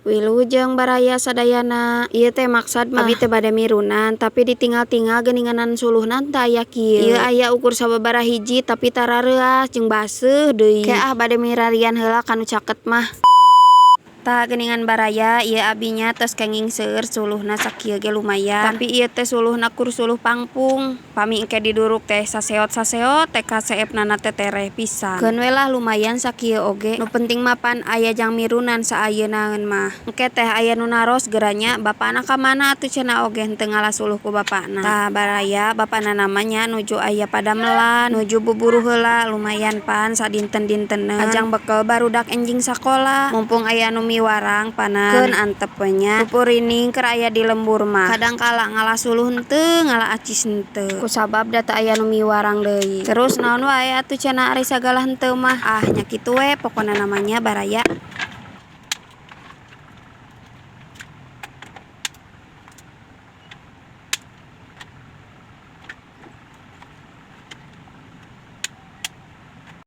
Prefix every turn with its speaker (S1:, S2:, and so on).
S1: Wilujeng baraya sadayana ieu teh maksad mah abi teh bade mirunan tapi ditinggal-tinggal geuninganan suluhna teu aya kieu. Ieu aya ukur sababaraha hiji tapi tarareuas jeung baseuh deui. Ke bade mirarian heula kanu caket mah. Tah geuningan baraya ieu abinya tos kenging seueur suluhna sakieu ge lumayan. Tapi ieu teh suluhna kur suluh pangpung. Pami engke diduruk teh saseot-saseot teh kaseepnana teh tereh pisan. Keun we lah lumayan sakieu oge. Nu penting mah pan aya jang mirunan saayeuna mah. Engke teh aya nu naros geuranya bapana ka mana atuh cenah oge henteu ngalah suluh ku bapana. Tah baraya bapana namanya nuju aya padamelan, nuju buburu heula lumayan pan sadinten-dinteneun. Ajang bekel barudak enjing sakola. Mumpung aya nu miwarang panan keun antep we nya. Pupurining keur aya di lembur mah. Kadang kala ngalah suluh henteu, ngalah acis henteu. Kusabab da teu aya nu miwarang deui. Terus naon wae atuh cenah ari sagala henteu mah. Nya kitu we pokona namanya baraya.